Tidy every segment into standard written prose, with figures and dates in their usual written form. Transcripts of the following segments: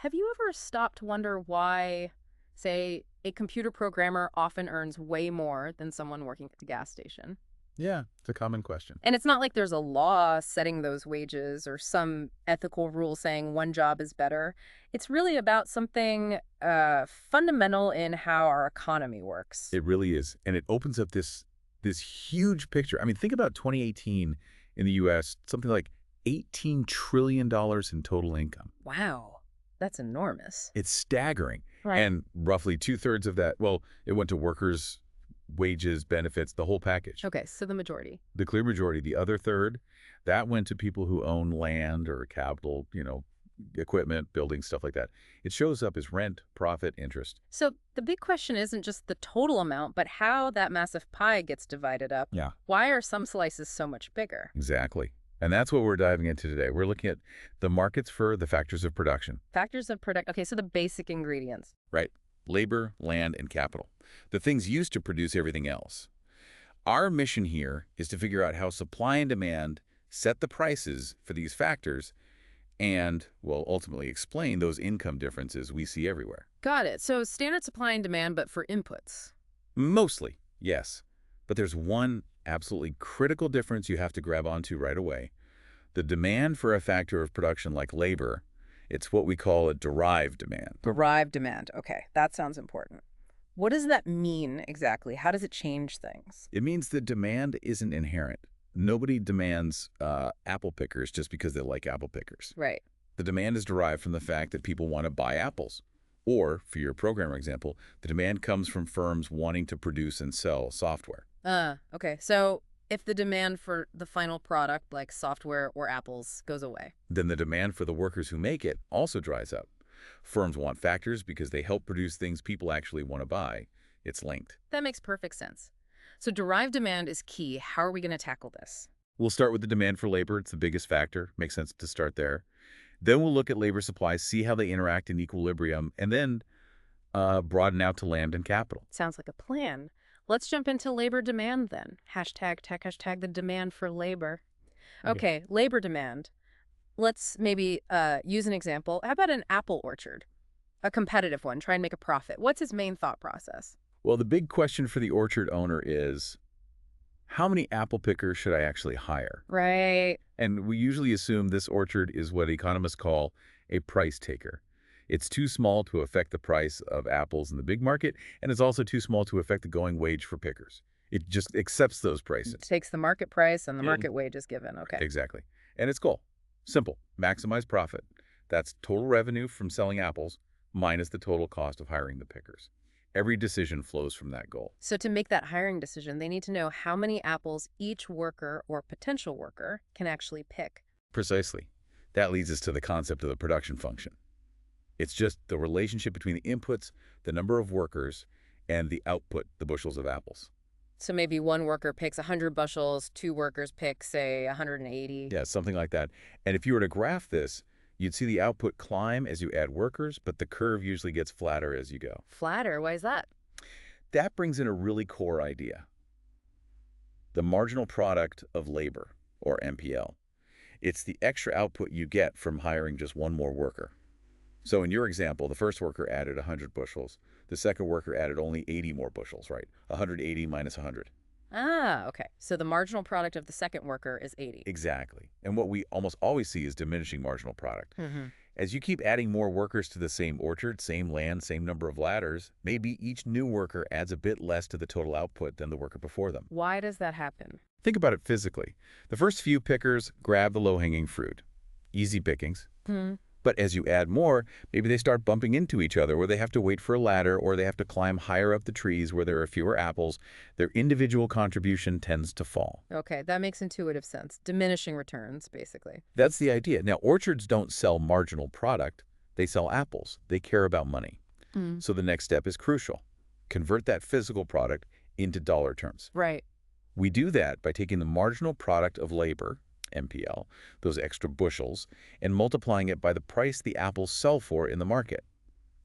Have you ever stopped to wonder why, say, a computer programmer often earns way more than someone working at the gas station? Yeah, it's a common question. And it's not like there's a law setting those wages or some ethical rule saying one job is better. It's really about something fundamental in how our economy works. It really is. And it opens up this huge picture. I mean, think about 2018 in the US, something like $18 trillion in total income. Wow, that's enormous. It's staggering. Right. And roughly two-thirds of that, well, it went to workers, wages, benefits, the whole package. Okay, so the majority. The clear majority, the other third, that went to people who own land or capital, equipment, buildings, stuff like that. It shows up as rent, profit, interest. So the big question isn't just the total amount, but how that massive pie gets divided up. Yeah, Why are some slices so much bigger? exactly. And that's what we're diving into today. We're looking at the markets for the factors of production, Factors of product. Okay, so the basic ingredients. right? Labor, land, and capital. The things used to produce everything else. Our mission here is to figure out how supply and demand set the prices for these factors and, well, ultimately explain those income differences we see everywhere. Got it. So standard supply and demand, but for inputs. Mostly, yes. But there's one absolutely critical difference you have to grab onto right away. The demand for a factor of production like labor, it's what we call a derived demand. Derived demand. Okay, that sounds important. What does that mean exactly? How does it change things? It means the demand isn't inherent. Nobody demands apple pickers just because they like apple pickers. Right. The demand is derived from the fact that people want to buy apples. Or, for your programmer example, the demand comes from firms wanting to produce and sell software. Okay. So if the demand for the final product, like software or apples, goes away. Then the demand for the workers who make it also dries up. Firms want factors because they help produce things people actually want to buy. It's linked. That makes perfect sense. So derived demand is key. How are we going to tackle this? We'll start with the demand for labor. It's the biggest factor. Makes sense to start there. Then we'll look at labor supplies, see how they interact in equilibrium, and then broaden out to land and capital. Sounds like a plan. Let's jump into labor demand then. Hashtag tech, hashtag the demand for labor. Okay, labor demand. Let's maybe use an example. How about an apple orchard? A competitive one, try and make a profit. What's his main thought process? Well, the big question for the orchard owner is, how many apple pickers should I actually hire? Right. And we usually assume this orchard is what economists call a price taker. It's too small to affect the price of apples in the big market, and it's also too small to affect the going wage for pickers. It just accepts those prices. It takes the market price and the market wage is given. Okay. Exactly. And its goal, simple, maximize profit. That's total revenue from selling apples minus the total cost of hiring the pickers. Every decision flows from that goal. So to make that hiring decision, they need to know how many apples each worker or potential worker can actually pick. Precisely. That leads us to the concept of the production function. It's just the relationship between the inputs, the number of workers, and the output, the bushels of apples. So maybe one worker picks 100 bushels, two workers pick, say, 180. Yeah, something like that. And if you were to graph this, you'd see the output climb as you add workers, but the curve usually gets flatter as you go. Flatter? Why is that? That brings in a really core idea. The marginal product of labor, or MPL. It's the extra output you get from hiring just one more worker. So in your example, the first worker added 100 bushels. The second worker added only 80 more bushels, right? 180 minus 100. Ah, okay. So the marginal product of the second worker is 80. Exactly. And what we almost always see is diminishing marginal product. Mm-hmm. As you keep adding more workers to the same orchard, same land, same number of ladders, maybe each new worker adds a bit less to the total output than the worker before them. Why does that happen? Think about it physically. The first few pickers grab the low-hanging fruit. Easy pickings. Hmm. But as you add more, maybe they start bumping into each other, or they have to wait for a ladder, or they have to climb higher up the trees where there are fewer apples. Their individual contribution tends to fall. Okay, that makes intuitive sense. Diminishing returns, basically. That's the idea. Now, orchards don't sell marginal product. They sell apples. They care about money. Mm. So the next step is crucial. Convert that physical product into dollar terms. Right. We do that by taking the marginal product of labor, MPL, those extra bushels, and multiplying it by the price the apples sell for in the market.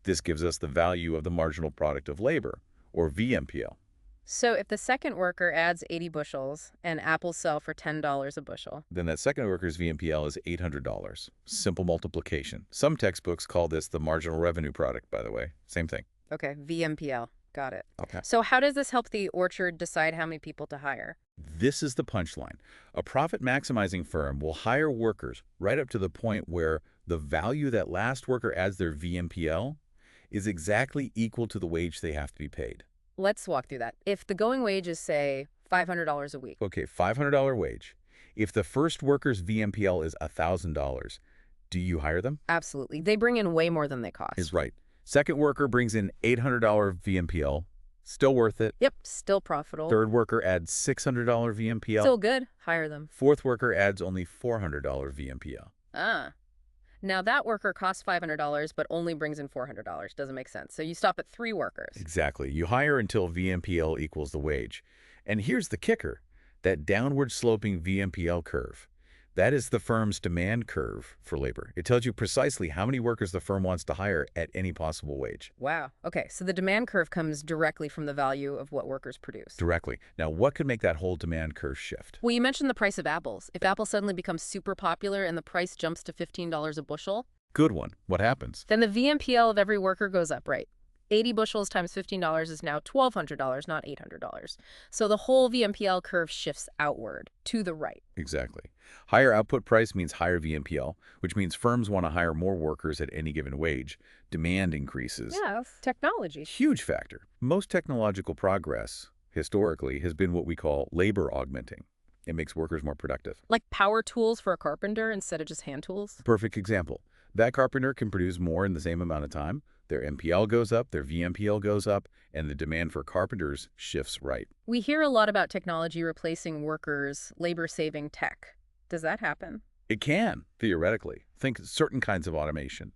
This gives us the value of the marginal product of labor, or VMPL. So if the second worker adds 80 bushels and apples sell for $10 a bushel. Then that second worker's VMPL is $800. Simple multiplication. Some textbooks call this the marginal revenue product, by the way. Same thing. Okay, VMPL. Got it. Okay. So how does this help the orchard decide how many people to hire? This is the punchline. A profit-maximizing firm will hire workers right up to the point where the value that last worker adds their VMPL is exactly equal to the wage they have to be paid. Let's walk through that. If the going wage is, say, $500 a week. Okay, $500 wage. If the first worker's VMPL is $1,000, do you hire them? Absolutely. They bring in way more than they cost. Is right. Second worker brings in $800 VMPL. Still worth it. Yep, still profitable. Third worker adds $600 VMPL. Still good. Hire them. Fourth worker adds only $400 VMPL. Ah. Now that worker costs $500 but only brings in $400. Doesn't make sense. So you stop at 3 workers. Exactly. You hire until VMPL equals the wage. And here's the kicker. That downward sloping VMPL curve. That is the firm's demand curve for labor. It tells you precisely how many workers the firm wants to hire at any possible wage. Wow. Okay, so the demand curve comes directly from the value of what workers produce. Directly. Now, what could make that whole demand curve shift? Well, you mentioned the price of apples. If apples suddenly becomes super popular and the price jumps to $15 a bushel, Good one. What happens? then the VMPL of every worker goes up, right? 80 bushels times $15 is now $1,200, not $800. So the whole VMPL curve shifts outward, to the right. Exactly. Higher output price means higher VMPL, which means firms want to hire more workers at any given wage. Demand increases. Yes, technology. Huge factor. Most technological progress, historically, has been what we call labor augmenting. It makes workers more productive. Like power tools for a carpenter instead of just hand tools? Perfect example. That carpenter can produce more in the same amount of time. Their MPL goes up, their VMPL goes up, and the demand for carpenters shifts right. We hear a lot about technology replacing workers, labor-saving tech. Does that happen? It can, theoretically. Think certain kinds of automation.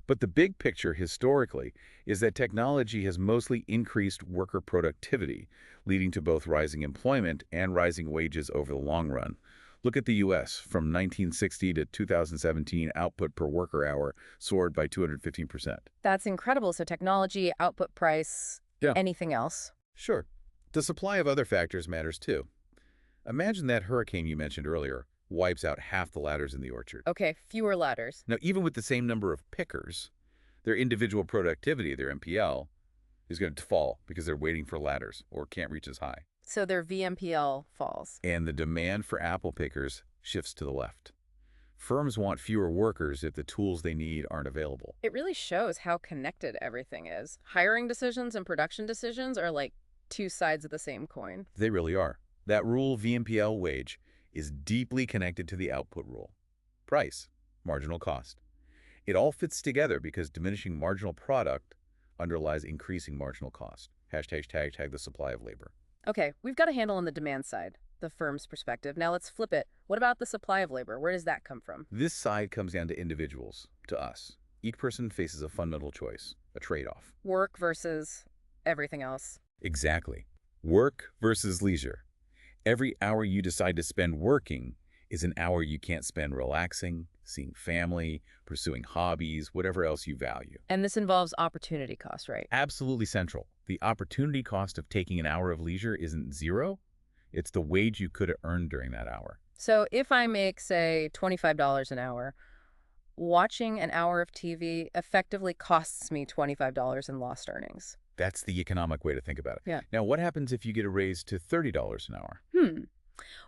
But the big picture historically is that technology has mostly increased worker productivity, leading to both rising employment and rising wages over the long run. Look at the U.S. From 1960 to 2017, output per worker hour soared by 215%. That's incredible. So technology, output price, Yeah. anything else? Sure. The supply of other factors matters too. Imagine that hurricane you mentioned earlier wipes out half the ladders in the orchard. Okay, fewer ladders. Now, even with the same number of pickers, their individual productivity, their MPL, is going to fall because they're waiting for ladders or can't reach as high. So their VMPL falls. And the demand for apple pickers shifts to the left. Firms want fewer workers if the tools they need aren't available. It really shows how connected everything is. Hiring decisions and production decisions are like 2 sides of the same coin. They really are. That rule, VMPL wage, is deeply connected to the output rule. Price, marginal cost. It all fits together because diminishing marginal product underlies increasing marginal cost. #tag the supply of labor. Okay, we've got a handle on the demand side, the firm's perspective. Now let's flip it. What about the supply of labor? Where does that come from? This side comes down to individuals, to us. Each person faces a fundamental choice, a trade-off. Work versus everything else. Exactly. Work versus leisure. Every hour you decide to spend working is an hour you can't spend relaxing, seeing family, pursuing hobbies, whatever else you value. And this involves opportunity cost, right? Absolutely central. The opportunity cost of taking an hour of leisure isn't zero. It's the wage you could have earned during that hour. So if I make, say, $25 an hour, watching an hour of TV effectively costs me $25 in lost earnings. That's the economic way to think about it. Yeah. Now, what happens if you get a raise to $30 an hour?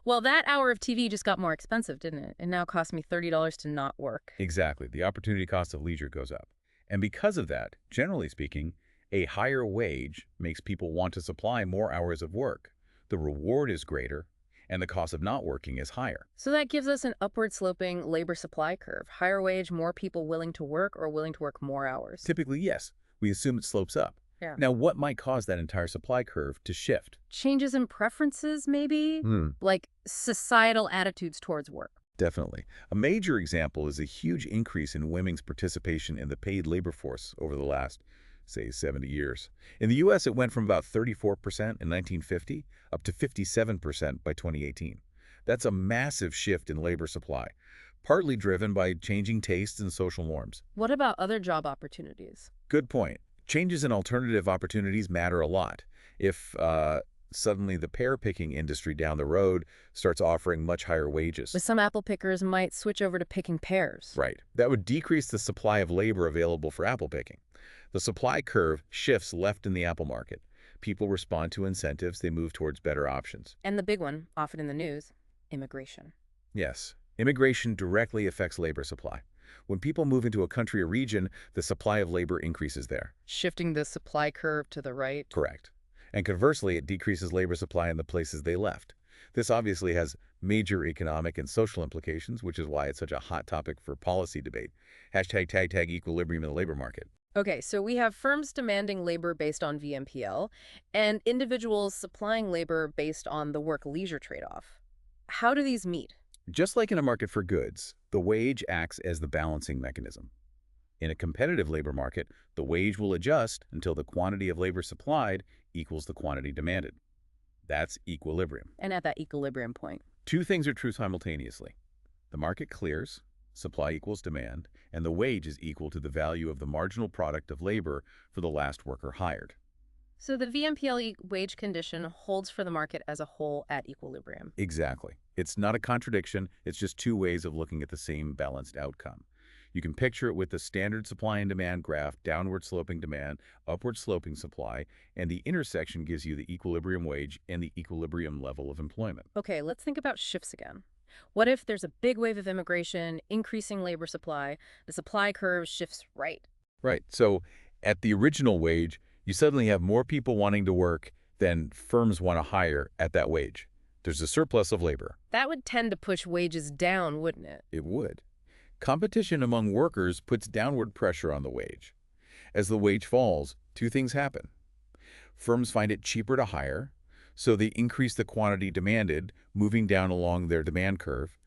Well, that hour of TV just got more expensive, didn't it? It now costs me $30 to not work. Exactly. The opportunity cost of leisure goes up. And because of that, generally speaking, a higher wage makes people want to supply more hours of work. The reward is greater, and the cost of not working is higher. So that gives us an upward sloping labor supply curve. Higher wage, more people willing to work or willing to work more hours. Typically, yes. We assume it slopes up. Yeah. Now, what might cause that entire supply curve to shift? Changes in preferences, maybe? Like societal attitudes towards work. Definitely. A major example is a huge increase in women's participation in the paid labor force over the last, say, 70 years. In the U.S., it went from about 34% in 1950 up to 57% by 2018. That's a massive shift in labor supply, partly driven by changing tastes and social norms. What about other job opportunities? Good point. Changes in alternative opportunities matter a lot. If Suddenly, the pear-picking industry down the road starts offering much higher wages. But some apple pickers might switch over to picking pears. Right. That would decrease the supply of labor available for apple picking. The supply curve shifts left in the apple market. People respond to incentives, they move towards better options. And the big one, often in the news, immigration. Yes, immigration directly affects labor supply. When people move into a country or region, the supply of labor increases there. Shifting the supply curve to the right. Correct. And conversely, it decreases labor supply in the places they left. This obviously has major economic and social implications, which is why it's such a hot topic for policy debate. Hashtag tag equilibrium in the labor market. Okay, so we have firms demanding labor based on VMPL and individuals supplying labor based on the work-leisure trade-off. How do these meet? Just like in a market for goods, the wage acts as the balancing mechanism. In a competitive labor market, the wage will adjust until the quantity of labor supplied equals the quantity demanded. That's equilibrium. And at that equilibrium point. Two things are true simultaneously. The market clears, supply equals demand, and the wage is equal to the value of the marginal product of labor for the last worker hired. So the VMPL wage condition holds for the market as a whole at equilibrium. Exactly. It's not a contradiction, it's just two ways of looking at the same balanced outcome. You can picture it with the standard supply and demand graph, downward sloping demand, upward sloping supply, and the intersection gives you the equilibrium wage and the equilibrium level of employment. Okay, let's think about shifts again. What if there's a big wave of immigration, increasing labor supply, the supply curve shifts right? Right. So at the original wage, you suddenly have more people wanting to work than firms want to hire at that wage. There's a surplus of labor. That would tend to push wages down, wouldn't it? It would. Competition among workers puts downward pressure on the wage. As the wage falls, two things happen. Firms find it cheaper to hire, so they increase the quantity demanded, moving down along their demand curve.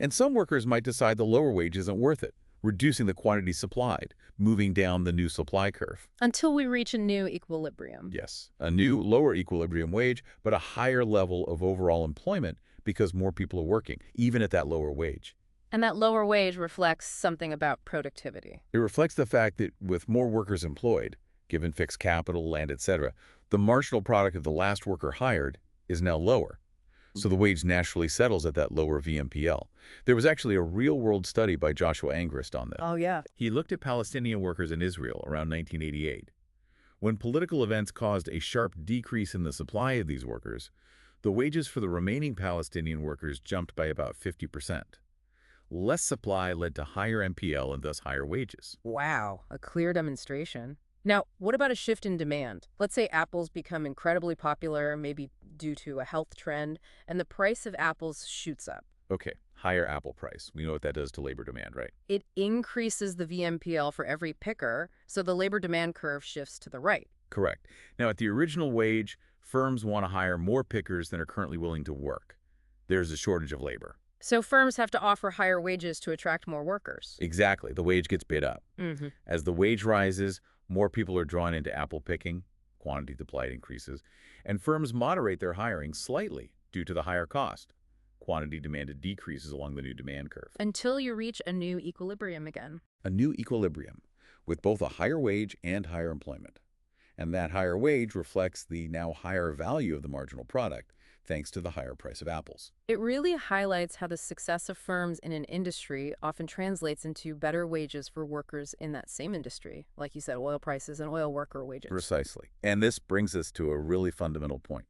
And some workers might decide the lower wage isn't worth it, reducing the quantity supplied, moving down the new supply curve. Until we reach a new equilibrium. Yes, a new lower equilibrium wage, but a higher level of overall employment because more people are working, even at that lower wage. And that lower wage reflects something about productivity. It reflects the fact that with more workers employed, given fixed capital, land, etc., the marginal product of the last worker hired is now lower. So the wage naturally settles at that lower VMPL. There was actually a real-world study by Joshua Angrist on this. Oh, yeah. He looked at Palestinian workers in Israel around 1988. When political events caused a sharp decrease in the supply of these workers, the wages for the remaining Palestinian workers jumped by about 50%. Less supply led to higher MPL and thus higher wages. Wow, a clear demonstration. Now, what about a shift in demand? Let's say apples become incredibly popular, maybe due to a health trend, and the price of apples shoots up. Okay, higher apple price. We know what that does to labor demand, right? It increases the VMPL for every picker, so the labor demand curve shifts to the right. Correct. Now, at the original wage, firms want to hire more pickers than are currently willing to work. There's a shortage of labor. So firms have to offer higher wages to attract more workers. Exactly. The wage gets bid up. Mm-hmm. As the wage rises, more people are drawn into apple picking, quantity supplied increases, and firms moderate their hiring slightly due to the higher cost. Quantity demanded decreases along the new demand curve. Until you reach a new equilibrium again. A new equilibrium with both a higher wage and higher employment. And that higher wage reflects the now higher value of the marginal product, thanks to the higher price of apples. It really highlights how the success of firms in an industry often translates into better wages for workers in that same industry. Like you said, oil prices and oil worker wages. Precisely. And this brings us to a really fundamental point.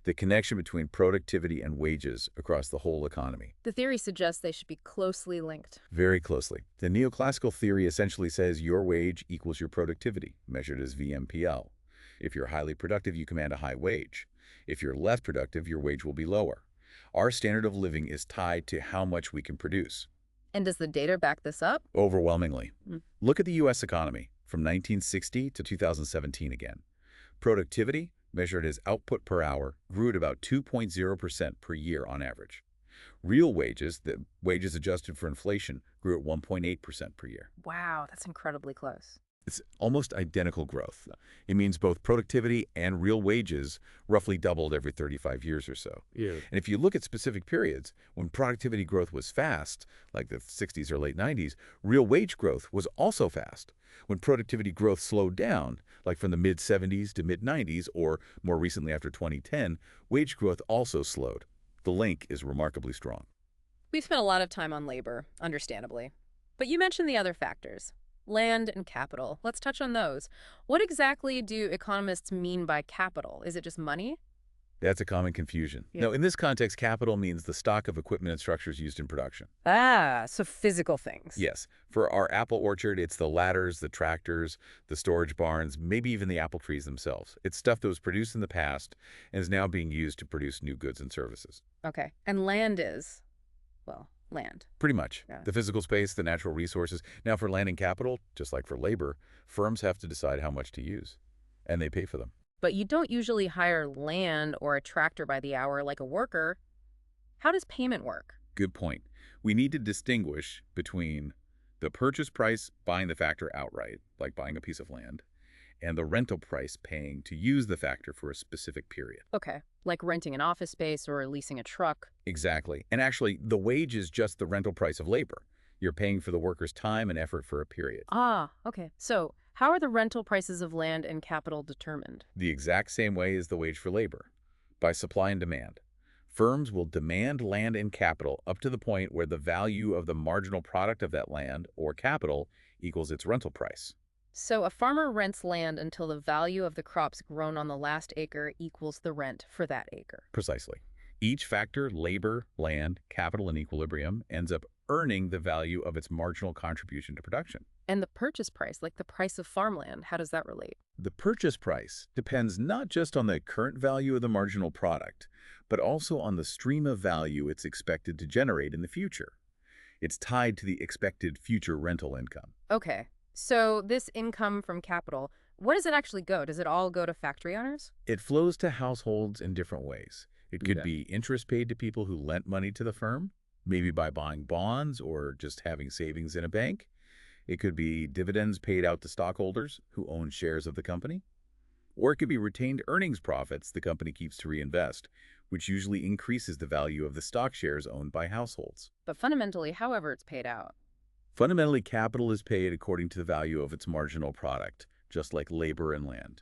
The connection between productivity and wages across the whole economy. The theory suggests they should be closely linked. Very closely. The neoclassical theory essentially says your wage equals your productivity, measured as VMPL. If you're highly productive, you command a high wage. If you're less productive, your wage will be lower. Our standard of living is tied to how much we can produce. And does the data back this up? Overwhelmingly. Look at the U.S. economy from 1960 to 2017 again. Productivity, measured as output per hour, grew at about 2.0% per year on average. Real wages, the wages adjusted for inflation, grew at 1.8% per year. Wow, that's incredibly close. It's almost identical growth. It means both productivity and real wages roughly doubled every 35 years or so. Yeah. And if you look at specific periods, when productivity growth was fast, like the 60s or late 90s, real wage growth was also fast. When productivity growth slowed down, like from the mid-70s to mid-90s, or more recently after 2010, wage growth also slowed. The link is remarkably strong. We've spent a lot of time on labor, understandably. But you mentioned the other factors. Land and capital. Let's touch on those. What exactly do economists mean by capital? Is it just money? That's a common confusion. Yeah. No, in this context, capital means the stock of equipment and structures used in production. Ah, so physical things. Yes, for our apple orchard, it's the ladders, the tractors, the storage barns, maybe even the apple trees themselves. It's stuff that was produced in the past and is now being used to produce new goods and services. Okay. And land is, well, land. Pretty much. Yeah. The physical space, the natural resources. Now, for land and capital, just like for labor, firms have to decide how much to use, and they pay for them. But you don't usually hire land or a tractor by the hour like a worker. How does payment work? Good point. We need to distinguish between the purchase price, buying the factor outright, like buying a piece of land, and the rental price, paying to use the factor for a specific period. Okay. Like renting an office space or leasing a truck. Exactly. And actually, the wage is just the rental price of labor. You're paying for the worker's time and effort for a period. Ah, okay. So how are the rental prices of land and capital determined? The exact same way as the wage for labor, by supply and demand. Firms will demand land and capital up to the point where the value of the marginal product of that land or capital equals its rental price. So a farmer rents land until the value of the crops grown on the last acre equals the rent for that acre. Precisely. Each factor, labor, land, capital, and equilibrium, ends up earning the value of its marginal contribution to production. And the purchase price, like the price of farmland, how does that relate? The purchase price depends not just on the current value of the marginal product, but also on the stream of value it's expected to generate in the future. It's tied to the expected future rental income. Okay. So this income from capital, where does it actually go? Does it all go to factory owners? It flows to households in different ways. It could Okay. be interest paid to people who lent money to the firm, maybe by buying bonds or just having savings in a bank. It could be dividends paid out to stockholders who own shares of the company. Or it could be retained earnings profits the company keeps to reinvest, which usually increases the value of the stock shares owned by households. But fundamentally, however it's paid out. Fundamentally, capital is paid according to the value of its marginal product, just like labor and land.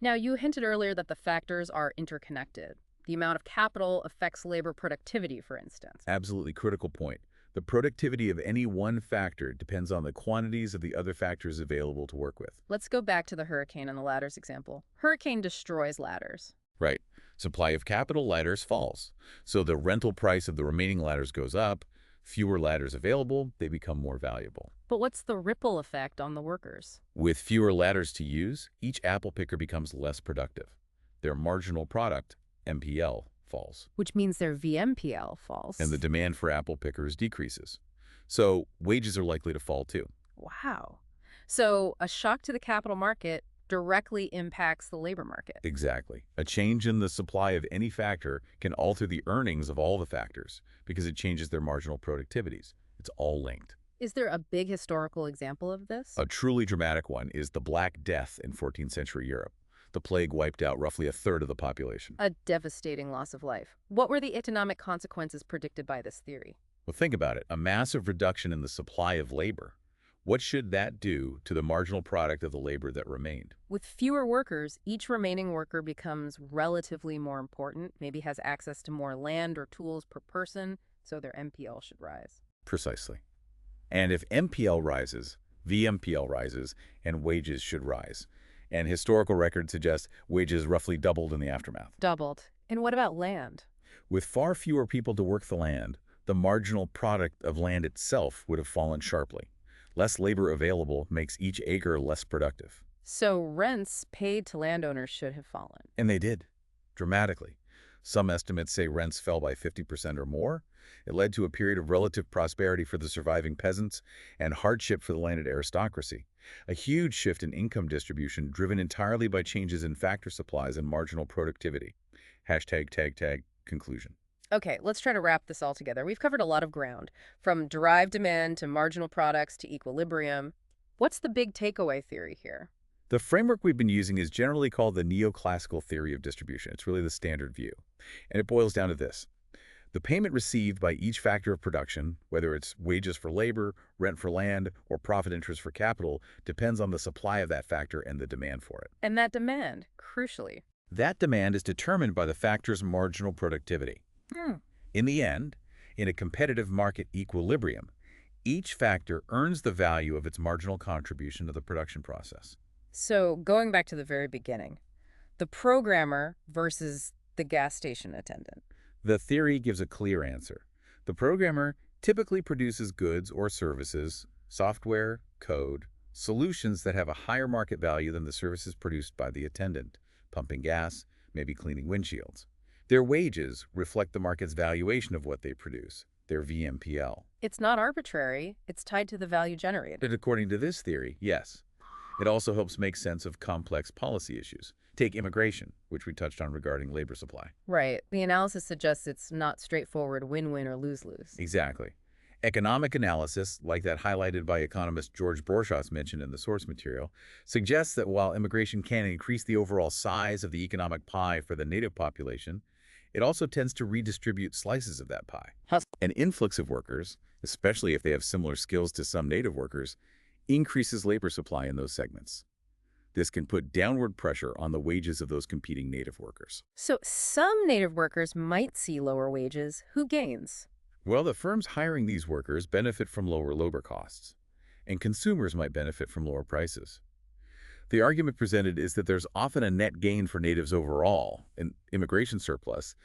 Now, you hinted earlier that the factors are interconnected. The amount of capital affects labor productivity, for instance. Absolutely critical point. The productivity of any one factor depends on the quantities of the other factors available to work with. Let's go back to the hurricane and the ladders example. Hurricane destroys ladders. Right. Supply of capital, ladders falls. So the rental price of the remaining ladders goes up. Fewer ladders available, they become more valuable. But what's the ripple effect on the workers? With fewer ladders to use, each apple picker becomes less productive. Their marginal product, MPL, falls. Which means their VMPL falls. And the demand for apple pickers decreases. So wages are likely to fall too. Wow. So a shock to the capital market directly impacts the labor market. Exactly. A change in the supply of any factor can alter the earnings of all the factors because it changes their marginal productivities. It's all linked. Is there a big historical example of this? A truly dramatic one is the Black Death in 14th century Europe. The plague wiped out roughly a third of the population. A devastating loss of life. What were the economic consequences predicted by this theory? Well, think about it. A massive reduction in the supply of labor. What should that do to the marginal product of the labor that remained? With fewer workers, each remaining worker becomes relatively more important, maybe has access to more land or tools per person, so their MPL should rise. Precisely. And if MPL rises, VMPL rises, and wages should rise. And historical records suggest wages roughly doubled in the aftermath. Doubled. And what about land? With far fewer people to work the land, the marginal product of land itself would have fallen sharply. Less labor available makes each acre less productive. So rents paid to landowners should have fallen. And they did, dramatically. Some estimates say rents fell by 50% or more. It led to a period of relative prosperity for the surviving peasants and hardship for the landed aristocracy. A huge shift in income distribution driven entirely by changes in factor supplies and marginal productivity. #tag conclusion. Okay, let's try to wrap this all together. We've covered a lot of ground, from derived demand to marginal products to equilibrium. What's the big takeaway theory here? The framework we've been using is generally called the neoclassical theory of distribution. It's really the standard view. And it boils down to this. The payment received by each factor of production, whether it's wages for labor, rent for land, or profit interest for capital, depends on the supply of that factor and the demand for it. And that demand, crucially. That demand is determined by the factor's marginal productivity. Hmm. In the end, in a competitive market equilibrium, each factor earns the value of its marginal contribution to the production process. So going back to the very beginning, the programmer versus the gas station attendant. The theory gives a clear answer. The programmer typically produces goods or services, software, code, solutions that have a higher market value than the services produced by the attendant, pumping gas, maybe cleaning windshields. Their wages reflect the market's valuation of what they produce, their VMPL. It's not arbitrary. It's tied to the value generated. And according to this theory, yes. It also helps make sense of complex policy issues. Take immigration, which we touched on regarding labor supply. Right. The analysis suggests it's not straightforward win-win or lose-lose. Exactly. Economic analysis, like that highlighted by economist George Borchas mentioned in the source material, suggests that while immigration can increase the overall size of the economic pie for the native population, it also tends to redistribute slices of that pie. An influx of workers, especially if they have similar skills to some native workers, increases labor supply in those segments. This can put downward pressure on the wages of those competing native workers. So some native workers might see lower wages. Who gains? Well, the firms hiring these workers benefit from lower labor costs, and consumers might benefit from lower prices. The argument presented is that there's often a net gain for natives overall, an immigration surplus,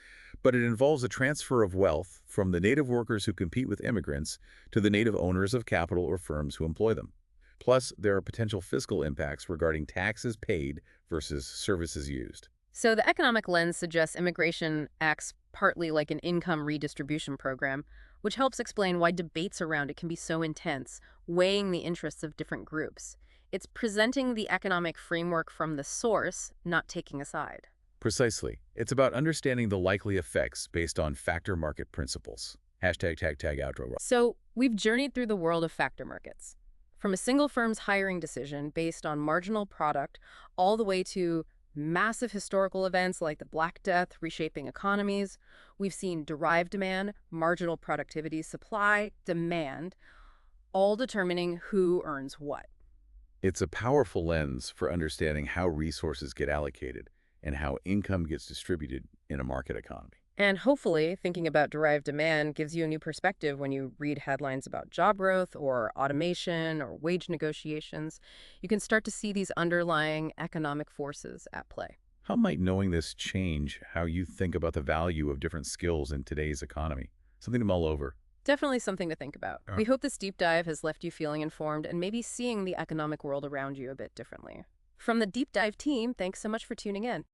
but it involves a transfer of wealth from the native workers who compete with immigrants to the native owners of capital or firms who employ them. Plus, there are potential fiscal impacts regarding taxes paid versus services used. So the economic lens suggests immigration acts partly like an income redistribution program, which helps explain why debates around it can be so intense, weighing the interests of different groups. It's presenting the economic framework from the source, not taking a side. Precisely. It's about understanding the likely effects based on factor market principles. Hashtag tag tag outro. So we've journeyed through the world of factor markets. From a single firm's hiring decision based on marginal product all the way to massive historical events like the Black Death reshaping economies, we've seen derived demand, marginal productivity, supply, demand, all determining who earns what. It's a powerful lens for understanding how resources get allocated and how income gets distributed in a market economy. And hopefully, thinking about derived demand gives you a new perspective when you read headlines about job growth or automation or wage negotiations. You can start to see these underlying economic forces at play. How might knowing this change how you think about the value of different skills in today's economy? Something to mull over. Definitely something to think about. We hope this deep dive has left you feeling informed and maybe seeing the economic world around you a bit differently. From the Deep Dive team, thanks so much for tuning in.